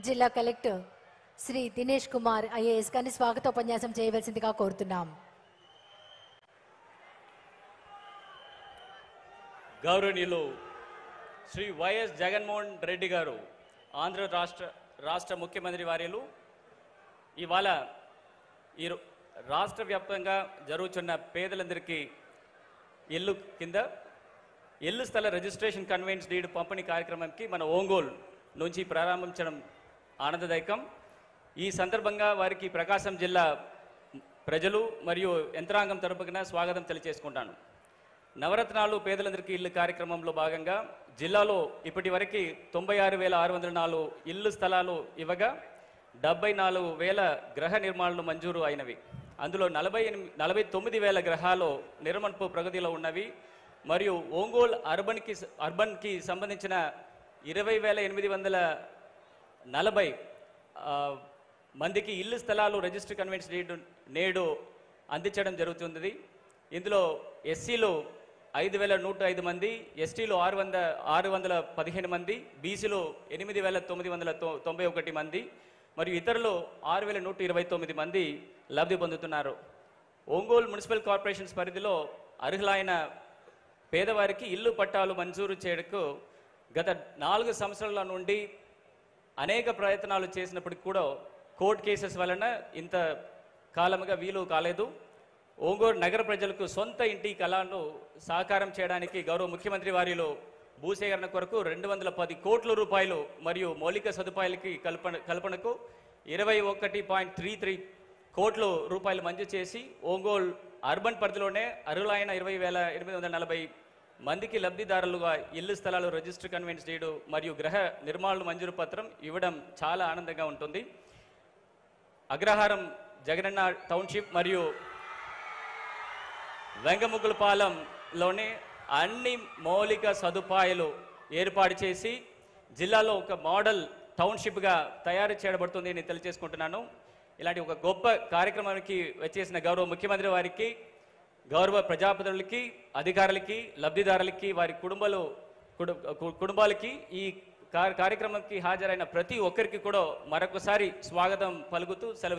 జిల్లా collector Shri Dinesh Kumar IAS గారిని స్వాగతోపన్యాసం చేయవలసిందిగా కోరుతున్నాం. గౌరవనీయులు శ్రీ వైఎస్ జగన్మోహన్ రెడ్డి గారు ఆంధ్ర రాష్ట్ర ముఖ్యమంత్రి వారిలు ఇవాళ ఈ రాష్ట్ర వ్యాప్తంగా జరుగుతున్న పేదలందరికీ ఇల్లు కింద ఇల్లు స్థల రిజిస్ట్రేషన్ కన్వెన్స్ డీడ్ పంపిణీ కార్యక్రమానికి మన ఒంగోలు నుంచి ప్రారంభించడం ఆనందదాయకం. ఈ సందర్భంగా వారికి ప్రకాశం జిల్లా ప్రజలు మరియు యంత్రాంగం తరపున స్వాగతం తెలియజేసుకుంటాను. నవరత్నాలు పేదలందరికీ ఇల్లు కార్యక్రమంలో భాగంగా జిల్లాలో ఇప్పటి వరకు 96,604 ఇల్లు స్థలాలు ఇవ్వగా 74,000 గృహ నిర్మాణాలు మంజూరు అయినవి. అందులో 49,000 గృహాలు నిర్మాణపు ప్రగతిలో ఉన్నవి. మరియు ఒంగోలు అర్బన్కి సంబంధించిన 20,840 మందికి ఇల్లు స్థలాలు రిజిస్టర్ కన్వెన్స్ నేడు అందించడం జరుగుతుంది. ఇందులో ఎస్సీలు 5,105 మంది, ఎస్టీలు 615 మంది, బీసీలు 8,991 మంది మరియు ఇతరులు 6,129 మంది లబ్ధి పొందుతున్నారు. ఒంగోలు మున్సిపల్ కార్పొరేషన్స్ పరిధిలో అర్హులైన పేదవారికి ఇల్లు పట్టాలు మంజూరు చేయడానికి గత 4 సంవత్సరాల నుండి అనేక ప్రయత్నాలు చేసినప్పటికీ కూడా కోర్టు కేసెస్ వలన ఇంత కాలముగా వీలు కాలేదు. ఒంగోలు నగర ప్రజలకు సొంత ఇంటి కళను సాకారం చేయడానికి గౌరవ ముఖ్యమంత్రి వారిలో భూసేకరణ కొరకు 210 కోట్ల రూపాయలు మరియు మౌలిక సదుపాయాలకి కల్పనకు 21.33 కోట్ల రూపాయలు మంజూరు చేసి ఒంగోలు అర్బన్ పరిధిలోనే అర్హులైన 20,840 మందికి లబ్ధిదారులుగా ఇల్లు స్థలాలు రిజిస్టర్ కన్వెన్స్ డీడ్ మరియు గృహ నిర్మాణ మంజూరు పత్రం ఇవ్వడం చాలా ఆనందంగా ఉంటుంది. అగ్రహారం జగనన్న టౌన్షిప్ మరియు వెంగముగులపాలెంలోనే అన్ని మౌలిక సదుపాయాలు ఏర్పాటు చేసి జిల్లాలో ఒక మోడల్ టౌన్షిప్గా తయారు చేయబడుతుంది అని తెలియజేసుకుంటున్నాను. ఇలాంటి ఒక గొప్ప కార్యక్రమానికి వచ్చేసిన గౌరవ ముఖ్యమంత్రి వారికి, గౌరవ ప్రజాప్రతినిధులకి, అధికారులకి, లబ్ధిదారులకి, వారి కుటుంబాలకి ఈ కార్యక్రమానికి హాజరైన ప్రతి ఒక్కరికి కూడా మరొకసారి స్వాగతం పలుకుతూ సెలవు